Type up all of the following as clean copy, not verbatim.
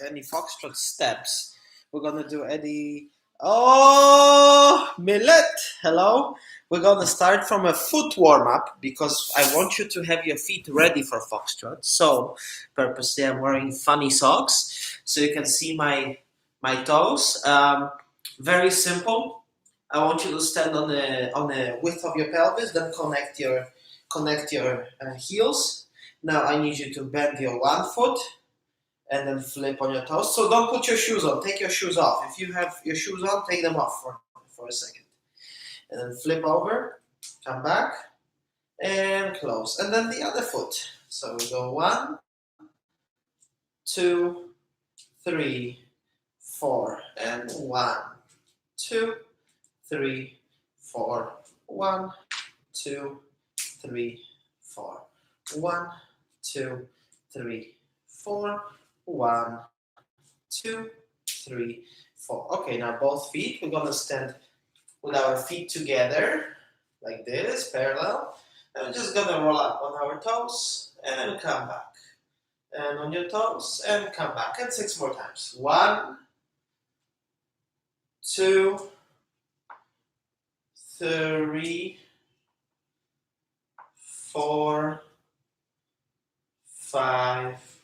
any Foxtrot steps. We're gonna do any. Oh, Millet, hello. We're gonna start from a foot warm up because I want you to have your feet ready for Foxtrot. So, purposely, I'm wearing funny socks so you can see my toes. Very simple. I want you to stand on the width of your pelvis, then connect your heels. Now I need you to bend your one foot and then flip on your toes. So don't put your shoes on. Take your shoes off. If you have your shoes on, take them off for a second. And then flip over, come back, and close. And then the other foot. So we go 1, 2, 3, 4, and 1, 2, 3, 4, 1, 2, 3, 4, 1, 2, 3, 4, 1, 2, 3, 4. Okay, now both feet. We're gonna stand with our feet together, like this, parallel. And we're just gonna roll up on our toes and come back. And on your toes and come back. And 6 more times. 1, 2, 3, 4, 5,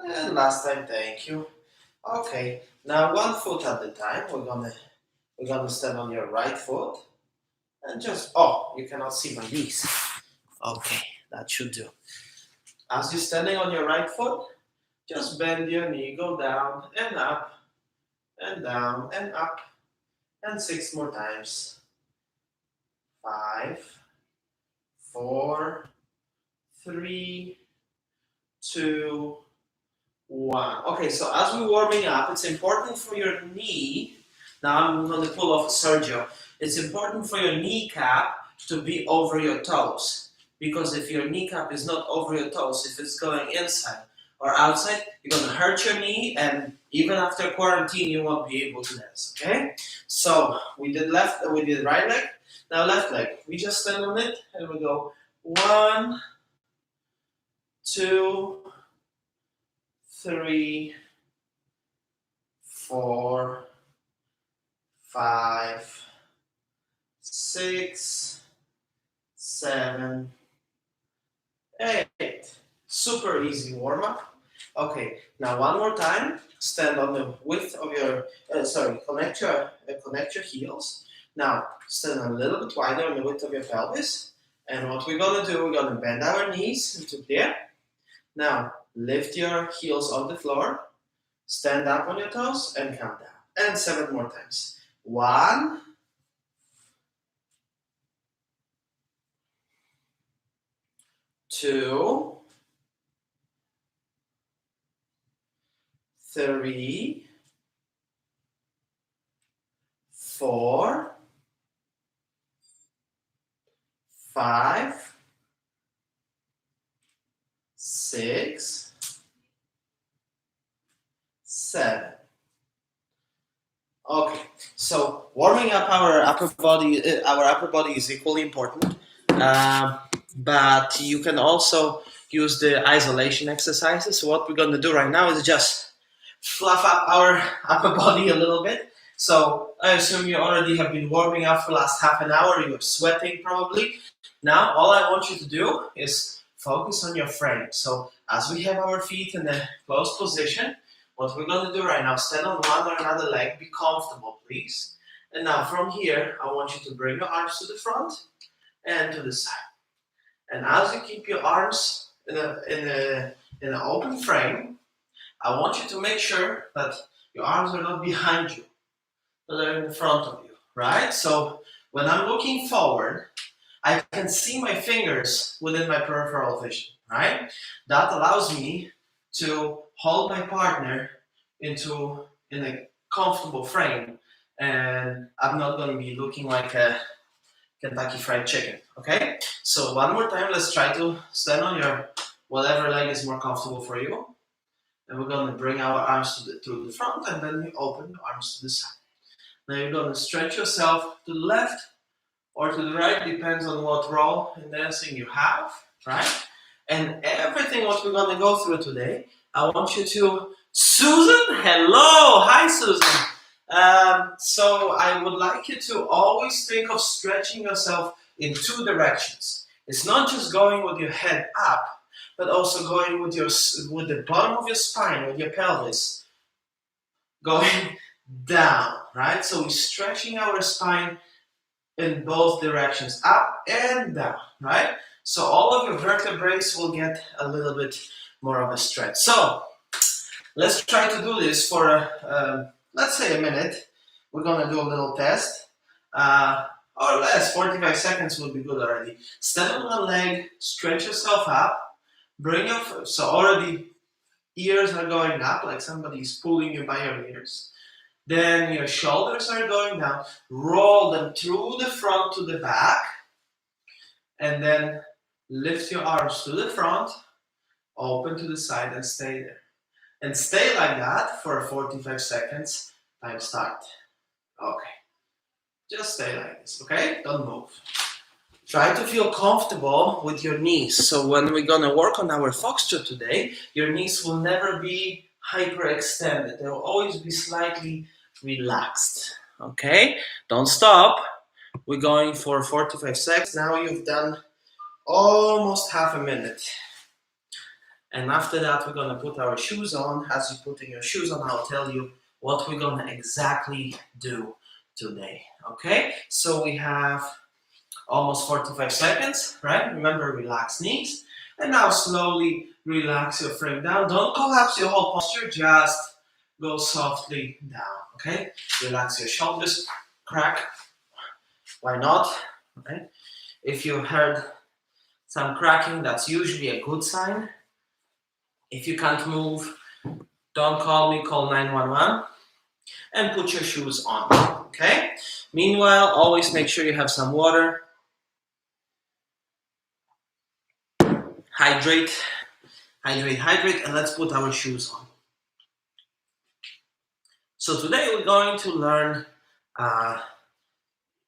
and last time, thank you. Okay, now one foot at a time. We're gonna stand on your right foot and just you cannot see my knees. Okay, that should do. As you're standing on your right foot, just bend your knee, go down and up and down and up, and 6 more times. 5, 4, 3, 2, 1. Okay, so as we're warming up, it's important for your knee. Now I'm going to pull off Sergio. It's important for your kneecap to be over your toes. Because if your kneecap is not over your toes, if it's going inside or outside, you're going to hurt your knee, and even after quarantine, you won't be able to dance, okay? So we did right leg, now left leg. We just stand on it and we go 1, 2, 3, 4, 5, 6, 7, 8. Super easy warm up. Okay, now one more time. Stand on the width of your. Connect your heels. Now stand a little bit wider on the width of your pelvis. And what we're gonna do, we're gonna bend our knees into there. Now lift your heels off the floor. Stand up on your toes and come down. And 7 more times. 1, 2, 3, 4, 5, 6, 7. Okay, so warming up our upper body is equally important, but you can also use the isolation exercises. So what we're going to do right now is just fluff up our upper body a little bit. So I assume you already have been warming up for the last half an hour. You're sweating probably. Now all I want you to do is focus on your frame. So as we have our feet in a closed position, what we're going to do right now, stand on one or another leg, be comfortable please. And now from here, I want you to bring your arms to the front and to the side. And as you keep your arms in an open frame, I want you to make sure that your arms are not behind you, but they're in front of you, right? So when I'm looking forward, I can see my fingers within my peripheral vision, right? That allows me to hold my partner in a comfortable frame, and I'm not going to be looking like a Kentucky Fried Chicken, okay? So one more time, let's try to stand on your whatever leg is more comfortable for you. And we're going to bring our arms to the front, and then you open the arms to the side. Now you're going to stretch yourself to the left or to the right, depends on what role in dancing you have, right? And everything what we're going to go through today, I want you Susan, hello. Hi, Susan. So I would like you to always think of stretching yourself in two directions. It's not just going with your head up, but also going with the bottom of your spine, with your pelvis, going down, right? So we're stretching our spine in both directions, up and down, right? So all of your vertebrae will get a little bit more of a stretch. So let's try to do this for, let's say, a minute. We're gonna do a little test, or less, 45 seconds would be good already. Stand on one leg, stretch yourself up, bring your, so already ears are going up, like somebody's pulling you by your ears. Then your shoulders are going down, roll them through the front to the back, and then lift your arms to the front, open to the side, and stay there. And stay like that for 45 seconds. Time start. Okay. Just stay like this, okay? Don't move. Try to feel comfortable with your knees. So when we're gonna work on our Foxtrot today, your knees will never be hyperextended. They'll always be slightly relaxed, okay? Don't stop. We're going for 45 seconds. Now you've done almost half a minute. And after that, we're gonna put our shoes on. As you're putting your shoes on, I'll tell you what we're gonna exactly do today, okay? So we have almost 45 seconds, right? Remember, relax knees. And now slowly relax your frame down. Don't collapse your whole posture, just go softly down, okay? Relax your shoulders, crack. Why not, right? If you heard some cracking, that's usually a good sign. If you can't move, don't call me, call 911 and put your shoes on, okay? Meanwhile, always make sure you have some water. Hydrate, and let's put our shoes on. So today we're going to learn,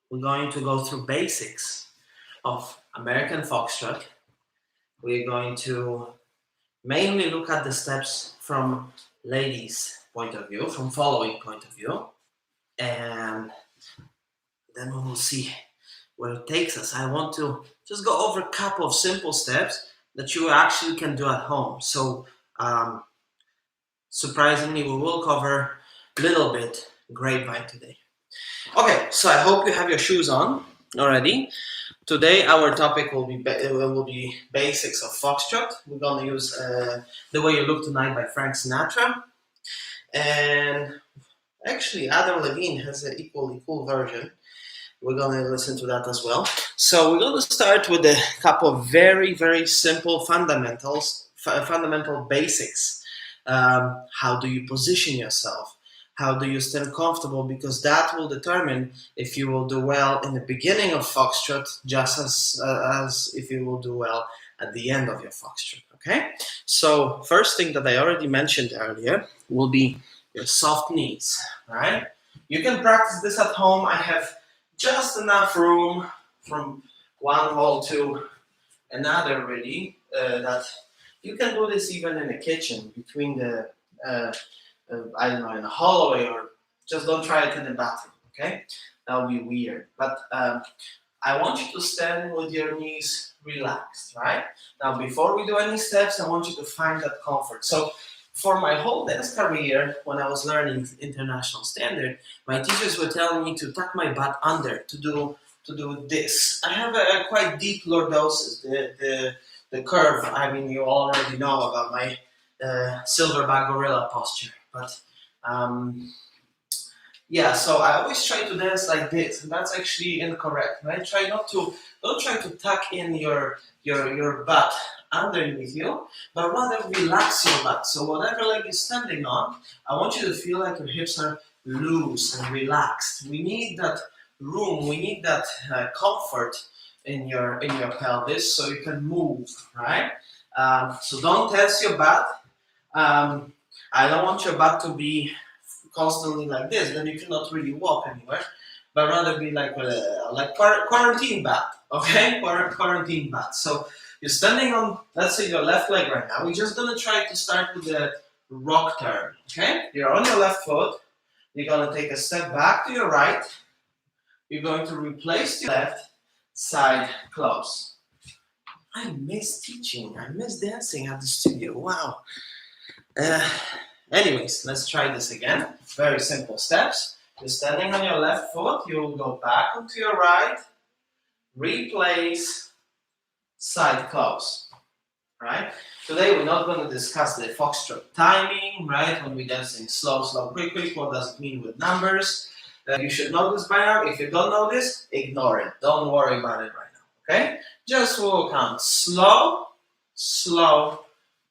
we're going to go through basics of American Foxtrot. We're going to mainly look at the steps from ladies' point of view, from following point of view, and then we will see where it takes us. I want to just go over a couple of simple steps that you actually can do at home. So surprisingly, we will cover a little bit grapevine today. Okay, so I hope you have your shoes on already. Today our topic will be basics of Foxtrot. We're going to use The Way You Look Tonight by Frank Sinatra. And actually Adam Levine has an equally cool version. We're going to listen to that as well. So we're going to start with a couple of very, very simple fundamental basics. How do you position yourself? How do you stand comfortable? Because that will determine if you will do well in the beginning of Foxtrot, just as if you will do well at the end of your Foxtrot, okay? So first thing that I already mentioned earlier will be your soft knees, right? You can practice this at home. I have just enough room from one wall to another, really, that you can do this even in the kitchen, between the I don't know, in a hallway, or just don't try it in the bathroom, okay? That would be weird. But I want you to stand with your knees relaxed, right? Now, before we do any steps, I want you to find that comfort. So for my whole dance career, when I was learning international standard, my teachers were telling me to tuck my butt under, to do this. I have a quite deep lordosis, the curve. I mean, you already know about my silverback gorilla posture. But yeah, so I always try to dance like this, and that's actually incorrect, right? Don't try to tuck in your butt underneath you, but rather relax your butt. So whatever leg you're standing on, I want you to feel like your hips are loose and relaxed. We need that room, we need that comfort in your pelvis so you can move, right? So don't tense your butt. I don't want your butt to be constantly like this, then you cannot really walk anywhere, but rather be like quarantine butt, okay? Quarantine butt. So you're standing on, let's say, your left leg right now. We're just gonna try to start with the rock turn. Okay? You're on your left foot. You're going to take a step back to your right. You're going to replace your left side close. I miss teaching. I miss dancing at the studio. Wow. Anyways, let's try this again. Very simple steps. You're standing on your left foot. You'll go back onto your right. Replace side close. Right? Today we're not going to discuss the Foxtrot timing, right? When we're dancing slow, slow, quick, quick. What does it mean with numbers? You should know this by now. If you don't know this, ignore it. Don't worry about it right now, okay? Just we'll count slow, slow,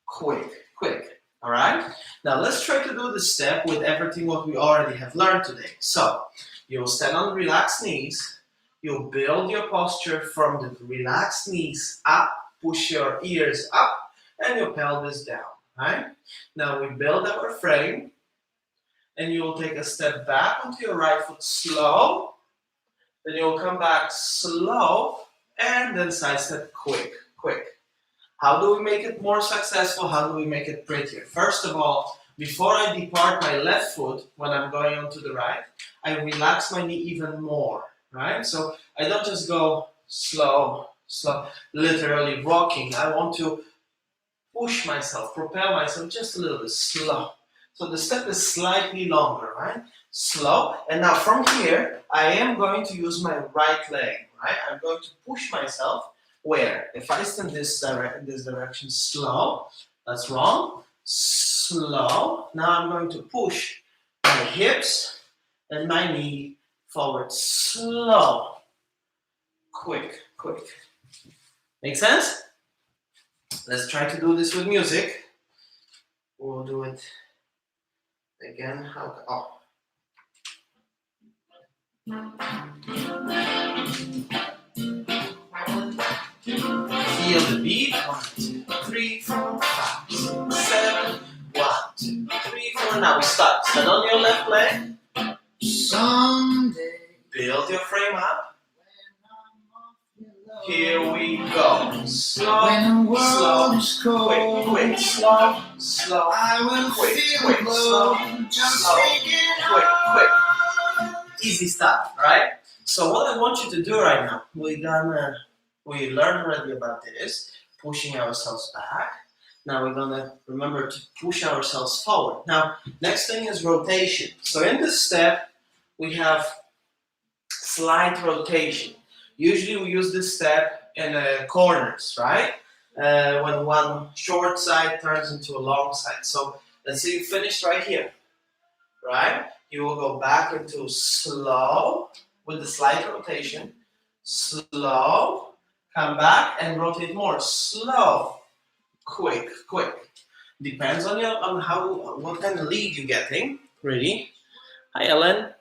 quick, quick, all right? Now let's try to do this step with everything what we already have learned today. So you'll stand on relaxed knees. You'll build your posture from the relaxed knees up, push your ears up, and your pelvis down, right? Now we build our frame. And you will take a step back onto your right foot slow. Then you'll come back slow and then side step quick, quick. How do we make it more successful? How do we make it prettier? First of all, before I depart my left foot when I'm going onto the right, I relax my knee even more, right? So I don't just go slow, slow, literally rocking. I want to push myself, propel myself just a little bit slow. So the step is slightly longer, right? Slow. And now from here, I am going to use my right leg, right? I'm going to push myself where? If I stand this direction slow, that's wrong. Slow. Now I'm going to push my hips and my knee forward. Slow. Quick, quick. Make sense? Let's try to do this with music. We'll do it again. How? Oh. Feel the beat. 1, 2, 3, 4, 5, 6, 7. 1, 2, 3, 4. Now we start. Stand on your left leg. Someday. Build your frame up. Here we go. Slow, slow, quick, quick, slow, slow, quick, quick, slow, slow, quick, quick. Easy stuff, right? So what I want you to do right now, we learned already about this, pushing ourselves back. Now we're gonna remember to push ourselves forward. Now, next thing is rotation. So in this step, we have slight rotation. Usually we use this step in corners, right? When one short side turns into a long side. So let's say you finished right here, right? You will go back into slow with the slight rotation. Slow, come back and rotate more. Slow, quick, quick. Depends on what kind of lead you're getting. Ready? Hi, Ellen.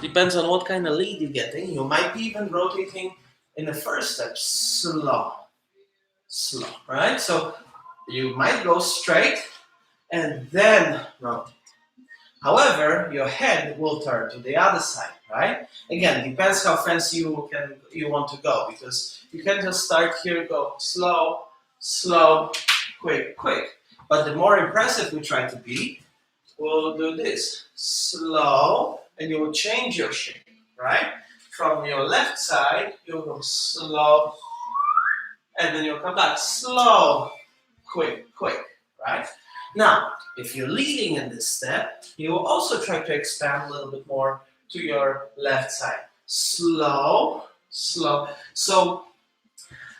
Depends on what kind of lead you're getting. You might be even rotating in the first step, slow, slow, right? So you might go straight and then rotate. However, your head will turn to the other side, right? Again, depends how fancy you want to go, because you can just start here, go slow, slow, quick, quick. But the more impressive we try to be, we'll do this, slow, and you will change your shape, right? From your left side, you'll go slow, and then you'll come back slow, quick, quick, right? Now, if you're leading in this step, you will also try to expand a little bit more to your left side. Slow, slow. So,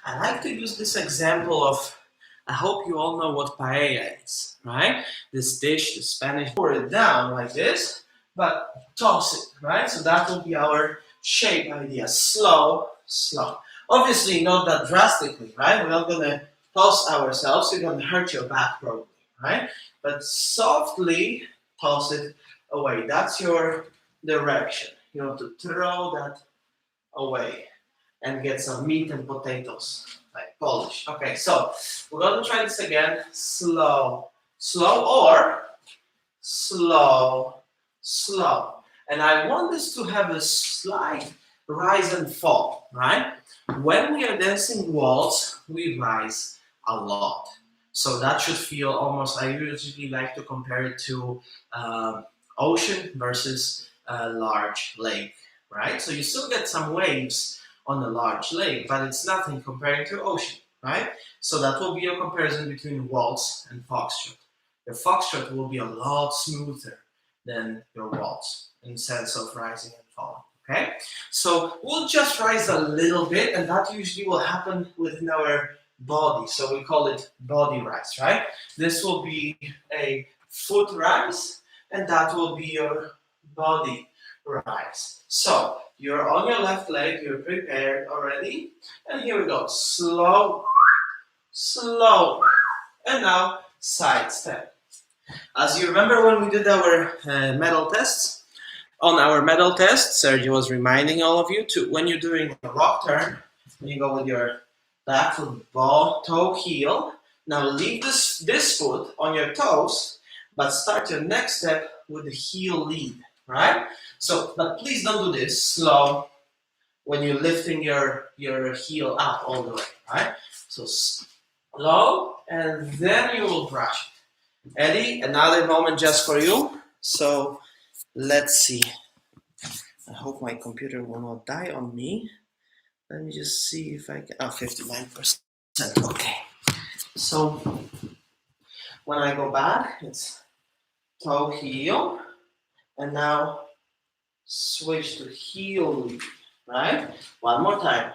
I like to use this example of, I hope you all know what paella is, right? This dish, the Spanish, pour it down like this, but toss it, right? So that will be our shape idea. Slow, slow. Obviously, not that drastically, right? We're not going to toss ourselves. You're going to hurt your back probably, right? But softly toss it away. That's your direction. You want to throw that away and get some meat and potatoes, like Polish. Okay, so we're going to try this again. Slow, slow, or slow, slow. And I want this to have a slight rise and fall, right? When we are dancing waltz, we rise a lot. So that should feel almost, I usually like to compare it to ocean versus a large lake, right? So you still get some waves on a large lake, but it's nothing comparing to ocean, right? So that will be a comparison between waltz and foxtrot. Your foxtrot will be a lot smoother than your waltz in sense of rising and falling, okay? So we'll just rise a little bit, and that usually will happen within our body. So we call it body rise, right? This will be a foot rise, and that will be your body rise. So you're on your left leg, you're prepared already, and here we go. Slow, slow, and now side step. As you remember when we did our medal tests, on our medal test, Sergio was reminding all of you to, when you're doing a rock turn, when you go with your back foot, ball, toe, heel. Now leave this foot on your toes, but start your next step with the heel lead, right? So, but please don't do this slow when you're lifting your heel up all the way, right? So slow, and then you will brush it. Eddie, another moment just for you. So let's see. I hope my computer will not die on me. Let me just see if I can. Oh, 59%. Okay. So when I go back, it's toe, heel, and now switch to heel lead, right? One more time.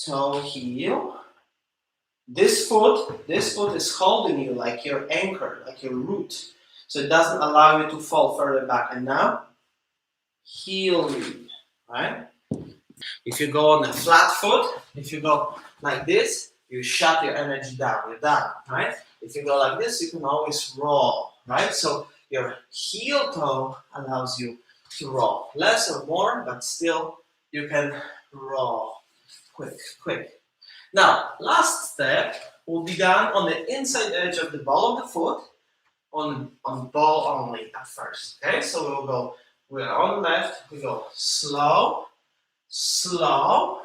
Toe, heel. This foot is holding you like your anchor, like your root. So it doesn't allow you to fall further back. And now, heel lead, right? If you go on a flat foot, if you go like this, you shut your energy down, you're done, right? If you go like this, you can always roll, right? So your heel toe allows you to roll. Less or more, but still you can roll. Quick. Now, last step will be done on the inside edge of the ball of the foot, on ball only at first, okay? So we're on the left, we go slow,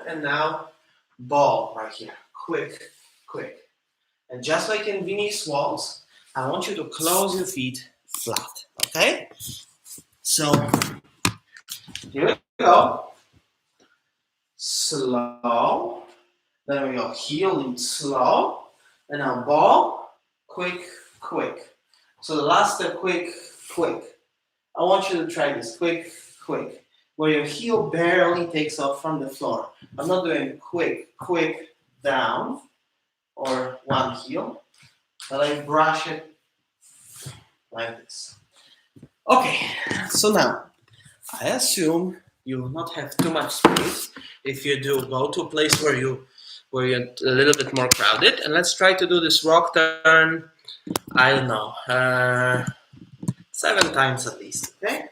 and now ball right here. Quick. And just like in Vinny's waltz, I want you to close your feet flat, okay? So here we go. Slow. Then we go heel lead slow. And now ball, quick. So the last step, quick. I want you to try this, quick. Where your heel barely takes off from the floor. I'm not doing quick down or one heel, but I brush it like this. Okay, so now I assume you will not have too much space. If you do, go to a place where you're a little bit more crowded, and let's try to do this rock turn, I don't know, 7 times at least, okay?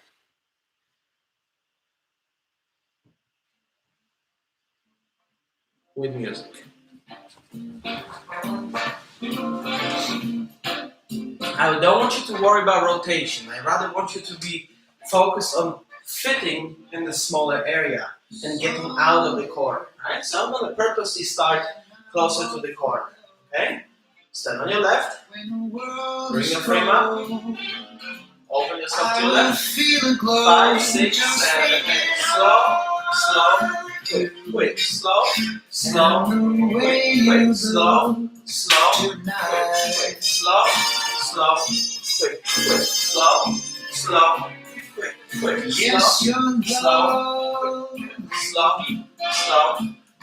With music. I don't want you to worry about rotation. I rather want you to be focused on fitting in the smaller area and getting out of the corner, right? So I'm going to purposely start closer to the corner, okay? Stand on your left, bring your frame up, open yourself to your left, 5, 6, 7, 8, slow, quick, slow, quick, slow, quick, slow, quick, slow,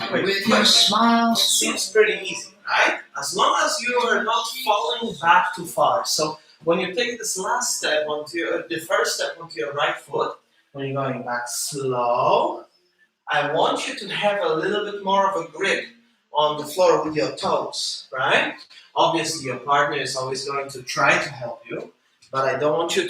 quick. With your smile, seems pretty easy, right? As long as you are not falling back too far. So when you take this last step the first step onto your right foot, when you're going back slow, I want you to have a little bit more of a grip on the floor with your toes, right? Obviously, your partner is always going to try to help you, but I don't want you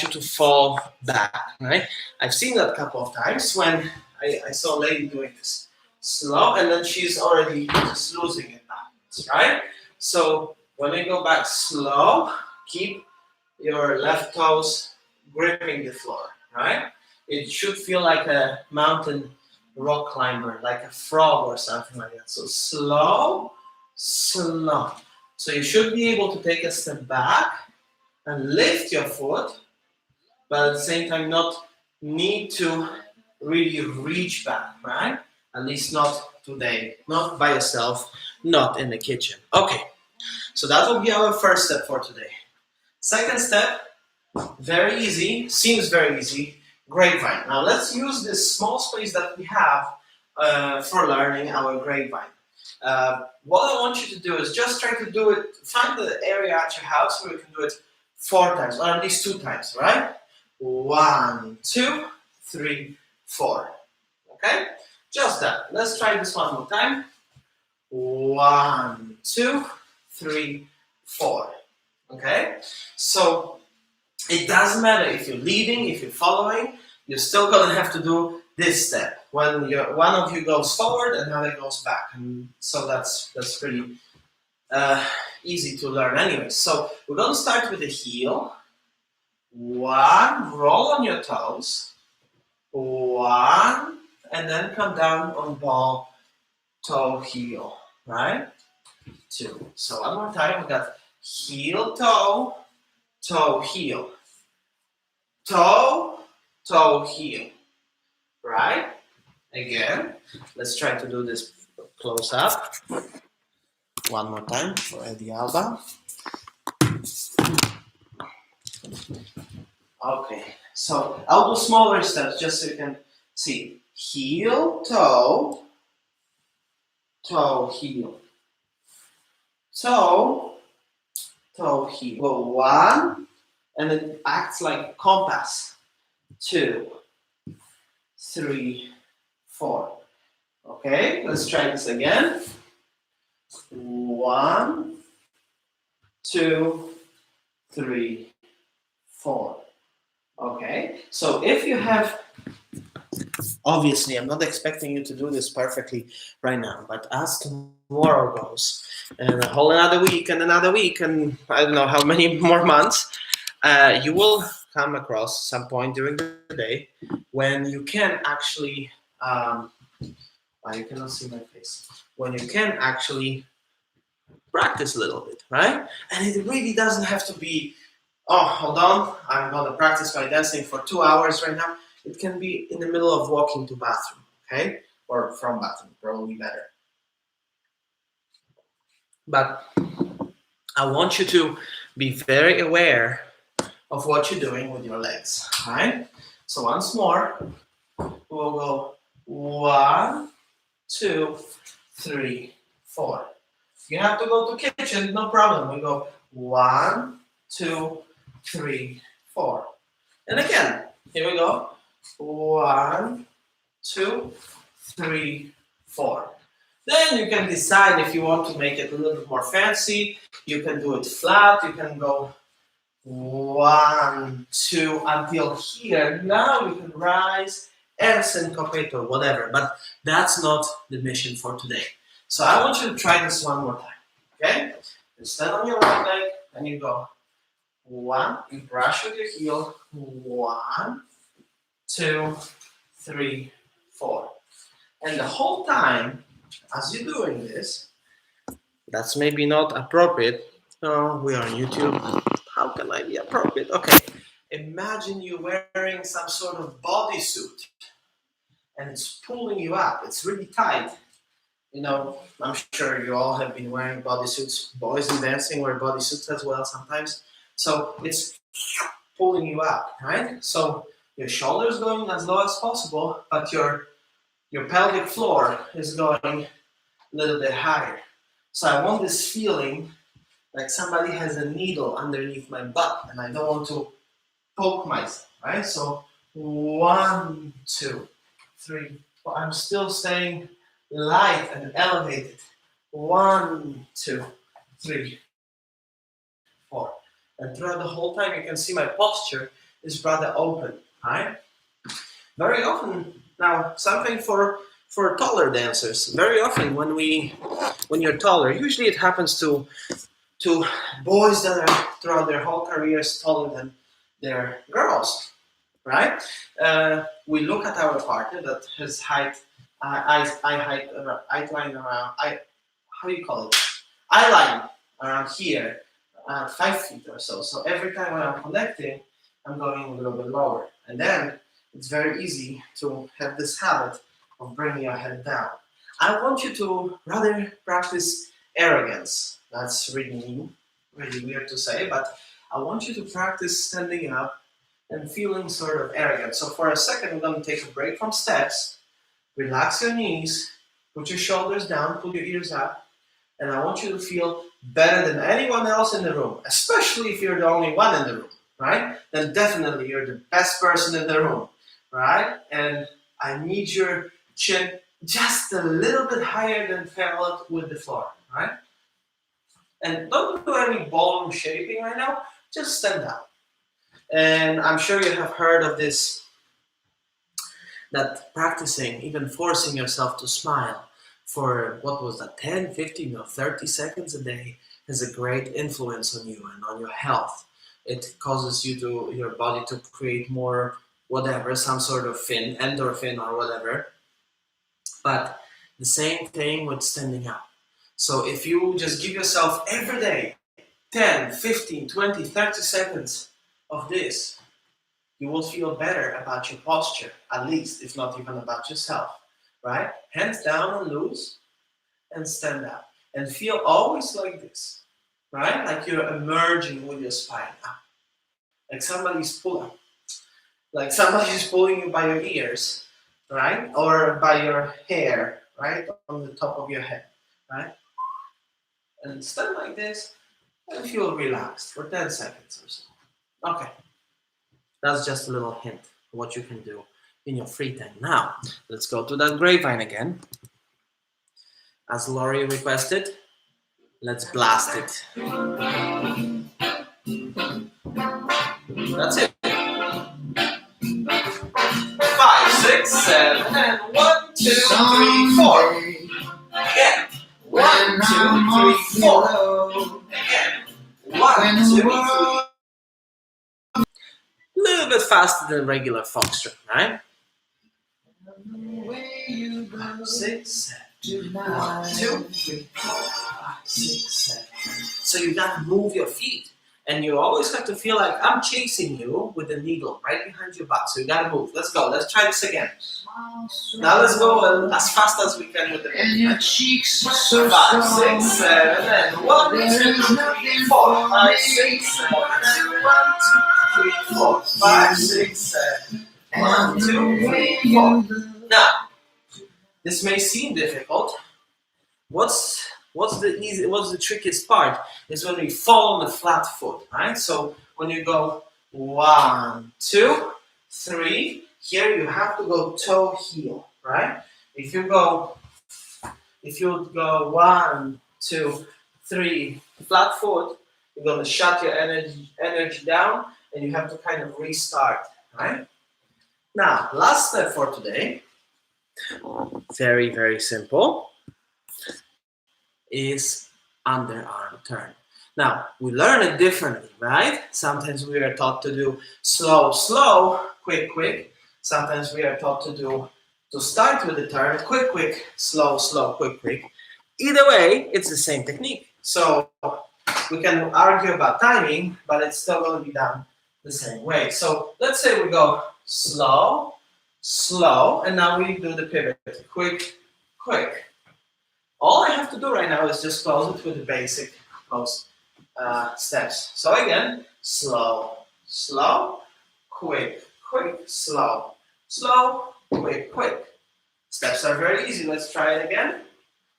to fall back, right? I've seen that a couple of times when I saw a lady doing this slow, and then she's already just losing it backwards, right? So when you go back slow, keep your left toes gripping the floor, right? It should feel like a mountain rock climber, like a frog or something like that. So slow, slow. So you should be able to take a step back and lift your foot, but at the same time not need to really reach back, right? At least not today, not by yourself, not in the kitchen. Okay, so that will be our first step for today. Second step, very easy, seems very easy, grapevine. Now let's use this small space that we have for learning our grapevine. What I want you to do is just try to do it, find the area at your house where you can do it 4 times, or at least 2 times, right? 1, 2, 3, 4. Okay? Just that. Let's try this one more time. 1, 2, 3, 4. Okay? So it doesn't matter if you're leading, if you're following, you're still gonna have to do this step. When one of you goes forward, another goes back. And so that's pretty easy to learn anyway. So we're gonna start with the heel. 1, roll on your toes. 1, and then come down on ball, toe, heel, right? 2. So one more time, we got heel, toe, toe, heel. Toe, toe, heel, right? Again, let's try to do this close up. One more time for Eddie Alba. Okay, so I'll do smaller steps just so you can see. Heel, toe, toe, heel. Toe, toe, heel. Go 1, and it acts like a compass. 2, 3, 4. Okay, let's try this again. 1, 2, 3, 4. Okay, so if you have, obviously I'm not expecting you to do this perfectly right now, but as tomorrow goes, and a whole another week, and I don't know how many more months, you will come across some point during the day when you can actually, you cannot see my face, when you can actually practice a little bit, right? And it really doesn't have to be, oh, hold on, I'm going to practice my dancing for 2 hours right now. It can be in the middle of walking to bathroom, okay? Or from bathroom, probably better. But I want you to be very aware of what you're doing with your legs, all right? So once more, we'll go 1, 2, 3, 4. If you have to go to kitchen, no problem. We go 1, 2, 3, 4. And again, here we go. 1, 2, 3, 4. Then you can decide if you want to make it a little bit more fancy. You can do it flat. You can go 1, 2 until here. Now you can rise and syncopate or whatever. But that's not the mission for today. So I want you to try this one more time. Okay? You stand on your right leg and you go 1. You brush with your heel. 1, 2, 3, 4. And the whole time, as you're doing this, that's maybe not appropriate. Oh, we are on YouTube. How can I be appropriate? Okay. Imagine you wearing some sort of bodysuit and it's pulling you up. It's really tight. You know, I'm sure you all have been wearing bodysuits. Boys in dancing wear bodysuits as well sometimes. So it's pulling you up, right? So your shoulders going as low as possible, but your pelvic floor is going a little bit higher. So I want this feeling like somebody has a needle underneath my butt and I don't want to poke myself, right? So 1, 2, 3, 4. I'm still staying light and elevated. 1, 2, 3, 4. And throughout the whole time you can see my posture is rather open, right? Very often, now something for taller dancers. Very often when you're taller, usually it happens to boys that are throughout their whole careers taller than their girls, right? We look at our partner that has height, eye line around, how do you call it? eye line around here, 5 feet or so. So every time when I'm connecting, I'm going a little bit lower. And then it's very easy to have this habit of bringing your head down. I want you to rather practice arrogance. That's really mean, really weird to say, but I want you to practice standing up and feeling sort of arrogant. So for a second, we're going to take a break from steps, relax your knees, put your shoulders down, pull your ears up, and I want you to feel better than anyone else in the room, especially if you're the only one in the room, right? Then definitely you're the best person in the room, right? And I need your chin just a little bit higher than parallel with the floor, right? And don't do any ballroom shaping right now, just stand up. And I'm sure you have heard of this, that practicing, even forcing yourself to smile for, what was that, 10, 15, or 30 seconds a day has a great influence on you and on your health. It causes your body to create more whatever, some sort of endorphin or whatever. But the same thing with standing up. So if you just give yourself every day 10, 15, 20, 30 seconds of this, you will feel better about your posture, at least, if not even about yourself, right? Hands down and loose, and stand up. And feel always like this, right? Like you're emerging with your spine up. Like somebody's pulling you by your ears, right? Or by your hair, right? On the top of your head, right? And stand like this and feel relaxed for 10 seconds or so. Okay. That's just a little hint of what you can do in your free time. Now, let's go to that grapevine again. As Laurie requested, let's blast it. That's it. 5, 6, 7, and 1, 2, 3, 4. Again. 1, 2, 3, 4. Again. 1, 2, 3. A little bit faster than regular Foxtrot, right? 5, 6, 7. 1, 2, 3, 4, 5, 6, 7. So you gotta move your feet. And you always have to feel like I'm chasing you with the needle right behind your butt. So you gotta move. Let's go. Let's try this again. Now let's go as fast as we can with the movement. 5, 6, 7, and 1, 2, 3, 4. 5, 6, 7, and 1, 2, 3, 4. 5, 6, 7. 1, 2, 3, 4. Now, this may seem difficult. What's the trickiest part is when we fall on the flat foot, right? So when you go 1, 2, 3, here you have to go toe heel, right? If you go 1, 2, 3, flat foot, you're gonna shut your energy down, and you have to kind of restart, right? Now, last step for today, very, very simple, is underarm turn. Now, we learn it differently, right? Sometimes we are taught to do slow, slow, quick, quick. Sometimes we are taught to start with the turn, quick, quick, slow, slow, quick, quick. Either way, it's the same technique. So we can argue about timing, but it's still going to be done the same way. So let's say we go slow, slow, and now we do the pivot, quick, quick. All I have to do right now is just close it with the basic close steps. So again, slow, slow, quick, quick, slow, slow, quick, quick. Steps are very easy. Let's try it again.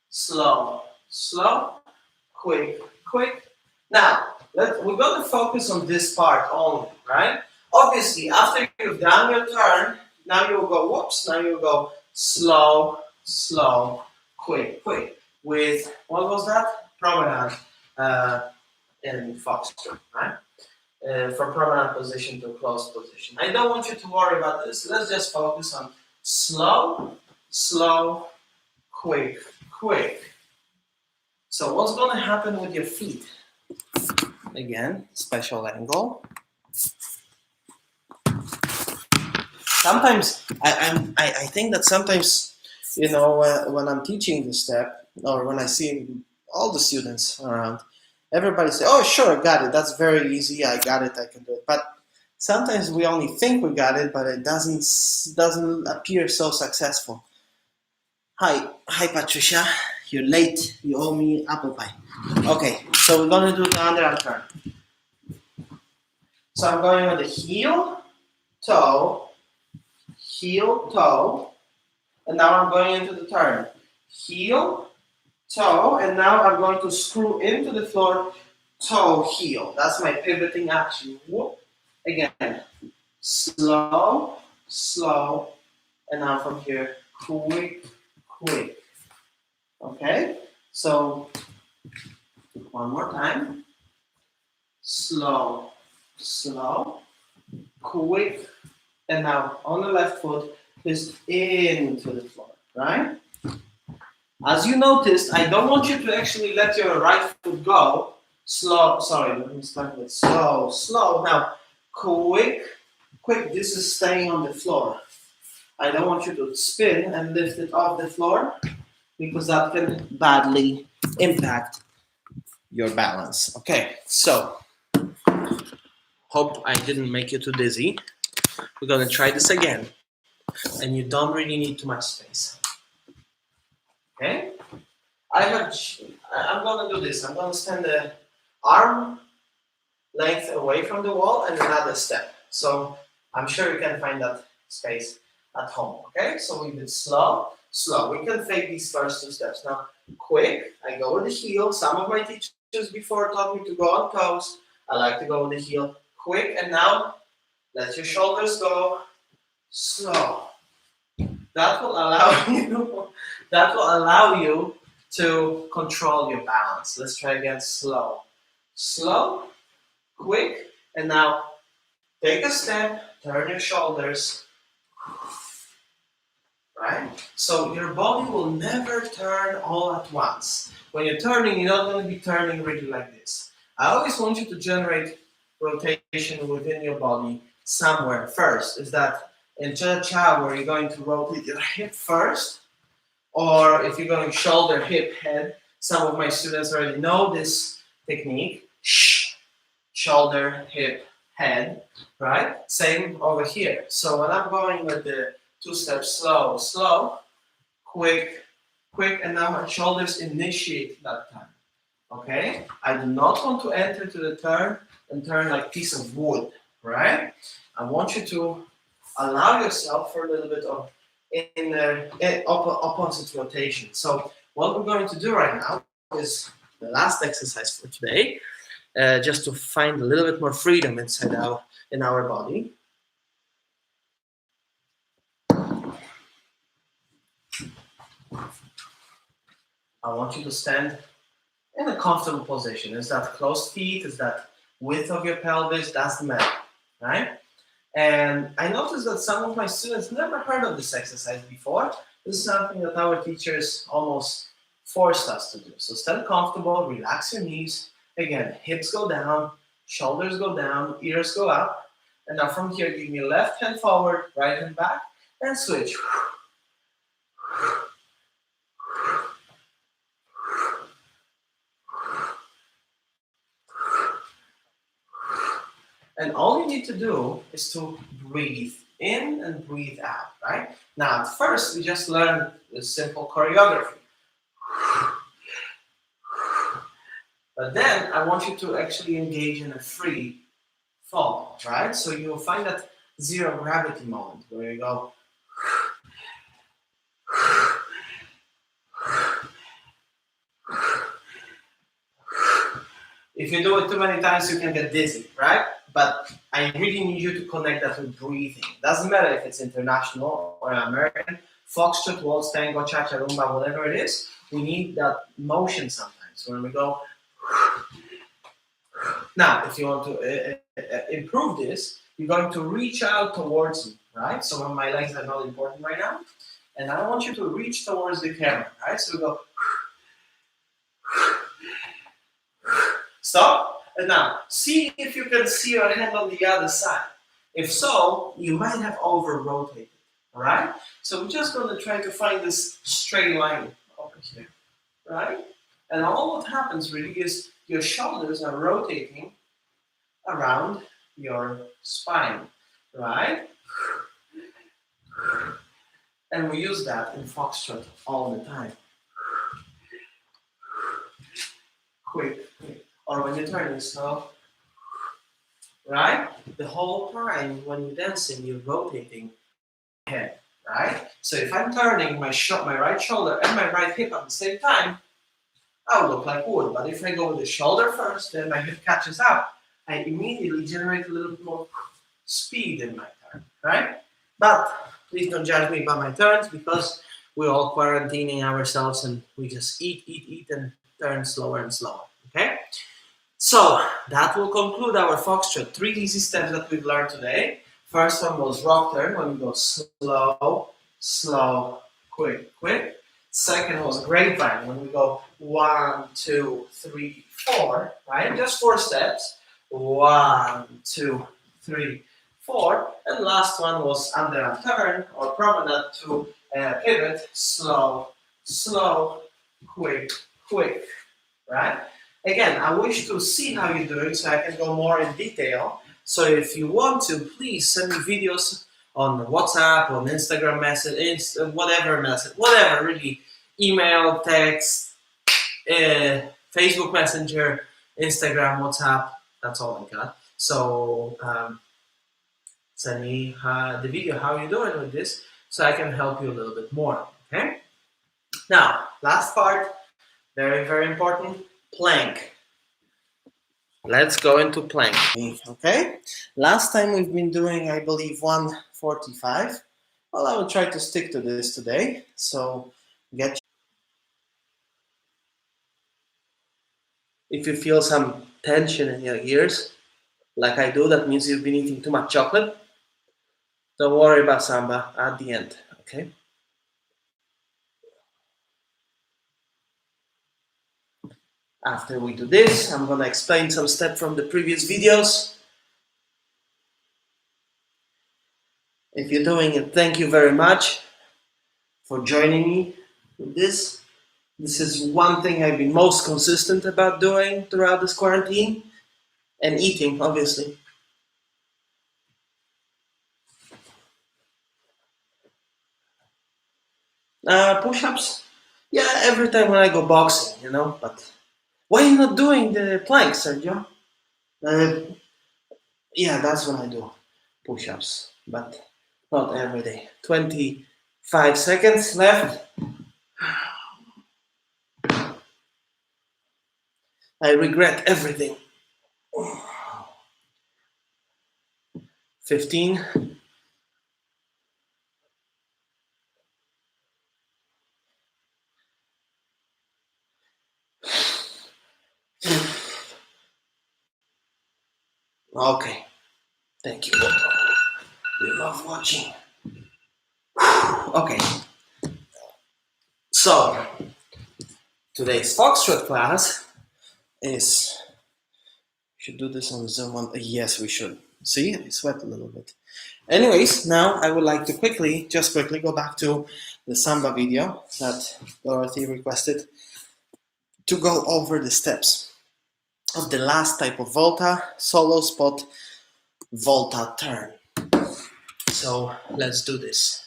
Slow, slow, quick, quick. Now, we're going to focus on this part only, right? Obviously, after you've done your turn, now you'll go, whoops, now you'll go slow, slow, quick, quick. With, what was that? Promenade in Foxtrot, right? From promenade position to closed position. I don't want you to worry about this. Let's just focus on slow, slow, quick, quick. So what's going to happen with your feet? Again, special angle. Sometimes, I think that sometimes, when I'm teaching this step, or when I see all the students around, everybody say, "Oh, sure, got it. That's very easy. I got it. I can do it." But sometimes we only think we got it, but it doesn't appear so successful. Hi, Patricia. You're late. You owe me apple pie. Okay, so we're gonna do the underarm turn. So I'm going with the heel, toe, and now I'm going into the turn. Heel, toe, and now I'm going to screw into the floor, toe, heel. That's my pivoting action. Whoop. Again, slow, slow, and now from here, quick, quick. Okay, so one more time. Slow, slow, quick, and now on the left foot, twist into the floor, right? As you noticed, I don't want you to actually let your right foot go. Slow, sorry, let me start with slow, slow. Now, quick, quick, this is staying on the floor. I don't want you to spin and lift it off the floor because that can badly impact your balance. Okay, so hope I didn't make you too dizzy. We're gonna try this again, and you don't really need too much space. Okay, I'm gonna do this. I'm gonna stand the arm length away from the wall and another step. So I'm sure you can find that space at home. Okay, so we did slow, slow. We can take these first two steps. Now, quick, I go with the heel. Some of my teachers before taught me to go on toes. I like to go with the heel. Quick, and now let your shoulders go. Slow. That will allow you to control your balance. Let's try again. Slow, slow, quick, and now take a step. Turn your shoulders. Right? So your body will never turn all at once. When you're turning, you're not going to be turning really like this. I always want you to generate rotation within your body somewhere first. Is that in cha-cha where you're going to rotate your hip first, or if you're going shoulder, hip, head. Some of my students already know this technique. Shoulder, hip, head, right? Same over here. So when I'm going with the two steps, slow, slow, quick, quick, and now my shoulders initiate that turn. Okay? I do not want to enter to the turn and turn like a piece of wood, right? I want you to allow yourself for a little bit of opposite rotation. So what we're going to do right now is the last exercise for today, just to find a little bit more freedom inside in our body. I want you to stand in a comfortable position. Is that closed feet? Is that width of your pelvis? Doesn't matter, right? And I noticed that some of my students never heard of this exercise before. This is something that our teachers almost forced us to do. So stand comfortable, relax your knees. Again, hips go down, shoulders go down, ears go up. And now from here, give me left hand forward, right hand back, and switch. And all you need to do is to breathe in and breathe out, right? Now, at first, we just learned the simple choreography. But then I want you to actually engage in a free fall, right? So you'll find that zero gravity moment where you go. If you do it too many times, you can get dizzy, right? But I really need you to connect that with breathing. Doesn't matter if it's international or American, Foxtrot, waltz, tango, cha-cha, rumba, whatever it is, we need that motion sometimes when we go. Now, if you want to improve this, you're going to reach out towards me, right? So my legs are not important right now. And I want you to reach towards the camera, right? So we go. Stop. And now, see if you can see your hand on the other side. If so, you might have over-rotated, all right? So we're just going to try to find this straight line over here, right? And all what happens really is your shoulders are rotating around your spine, right? And we use that in Foxtrot all the time. Quick, quick. Or when you're turning slow, right? The whole time when you're dancing, you're rotating your head, right? So if I'm turning my right shoulder and my right hip at the same time, I'll look like wood. But if I go with the shoulder first, then my hip catches up, I immediately generate a little bit more speed in my turn, right? But please don't judge me by my turns because we're all quarantining ourselves and we just eat, and turn slower and slower, okay? So that will conclude our Foxtrot. 3 easy steps that we've learned today. First one was rock turn, when we go slow, slow, quick, quick. Second was grapevine, when we go 1, 2, 3, 4, right? Just 4 steps. 1, 2, 3, 4. And last one was under a turn or promenade to pivot, slow, slow, quick, quick, right? Again, I wish to see how you're doing so I can go more in detail. So if you want to, please send me videos on WhatsApp, on Instagram message, whatever really, email, text, Facebook Messenger, Instagram, WhatsApp, that's all I got. So send me the video, how you're doing with this, so I can help you a little bit more, okay? Now, last part, very, very important, plank. Let's go into plank, okay? Last time we've been doing, I believe, 145. Well, I will try to stick to this today. So if you feel some tension in your ears, like I do, that means you've been eating too much chocolate. Don't worry about samba at the end, okay? After we do this, I'm gonna explain some steps from the previous videos. If you're doing it, thank you very much for joining me with this. This is one thing I've been most consistent about doing throughout this quarantine, and eating, obviously. Push-ups? Yeah, every time when I go boxing, but why are you not doing the planks, Sergio? Yeah, that's when I do push-ups, but not every day. 25 seconds left. I regret everything. 15. Okay, thank you. You love watching. Okay, so today's Foxtrot class is, should do this on Zoom one. Yes, we should. See, I sweat a little bit. Anyways, now I would like to quickly go back to the samba video that Dorothy requested to go over the steps of the last type of volta, solo spot, volta turn. So let's do this.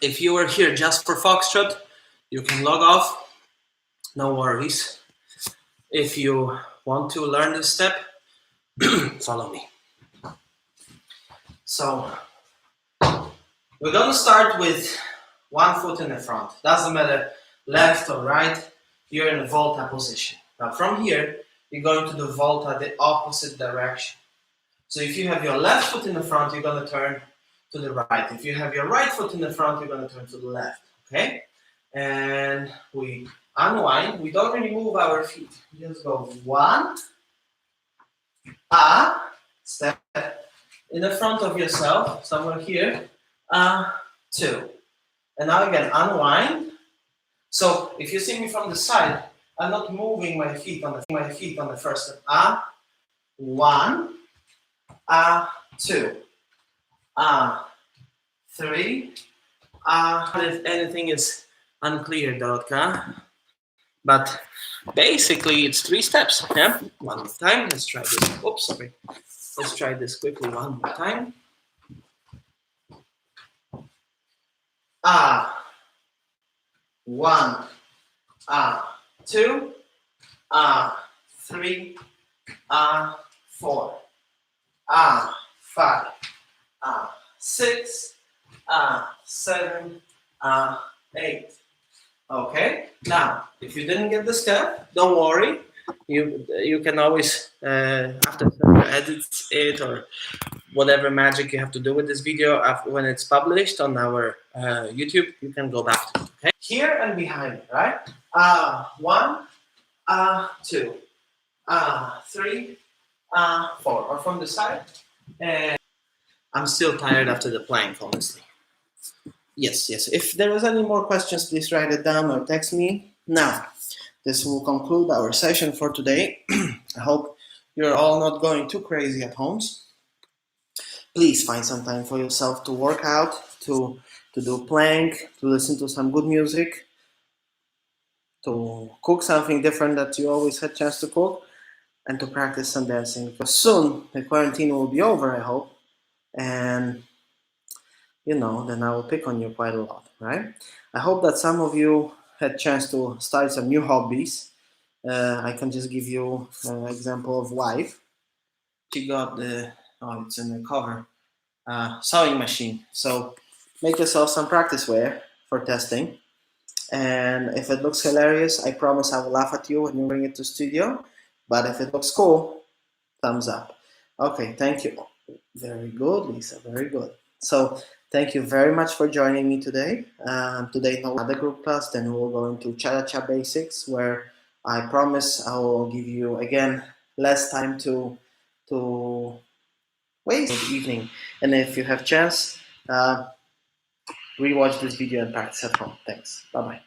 If you were here just for Foxtrot, you can log off, no worries. If you want to learn this step, follow me. So we're gonna start with one foot in the front. Doesn't matter left or right, you're in a volta position. Now from here, you're going to do volta the opposite direction. So if you have your left foot in the front, you're gonna turn to the right. If you have your right foot in the front, you're gonna turn to the left, okay? And we unwind, we don't really move our feet. We just go 1, step in the front of yourself, somewhere here, 2. And now again, unwind. So if you see me from the side, I'm not moving my feet on the first step. 1, 2, 3, If anything is unclear, Dorotka. But basically, it's 3 steps. Yeah. One more time. Let's try this. Oops, sorry. Let's try this quickly one more time. Ah, 1, 2, 3, 4, 5, 6, 7, 8. Okay. Now, if you didn't get the step, don't worry. You can always after Sandra edits it or whatever magic you have to do with this video after when it's published on our YouTube, you can go back to it. Okay. Here and behind, right? 1, 2, 3, 4, or from the side. And I'm still tired after the plank, honestly. Yes. If there is any more questions, please write it down or text me. Now, this will conclude our session for today. I hope you're all not going too crazy at homes. Please find some time for yourself to work out, to do plank, to listen to some good music, to cook something different that you always had chance to cook, and to practice some dancing. Because soon the quarantine will be over, I hope, and then I will pick on you quite a lot, right? I hope that some of you had chance to start some new hobbies. I can just give you an example of wife. She got it's in the cover, sewing machine. So make yourself some practice wear for testing. And if it looks hilarious, I promise I will laugh at you when you bring it to studio. But if it looks cool, thumbs up. Okay, thank you. Very good, Lisa, very good. So thank you very much for joining me today. Today, no other group class, then we'll go into Cha-Cha Basics, where I promise I will give you, again, less time to waste in the evening. And if you have chance, rewatch this video and practice at home. Thanks. Bye-bye.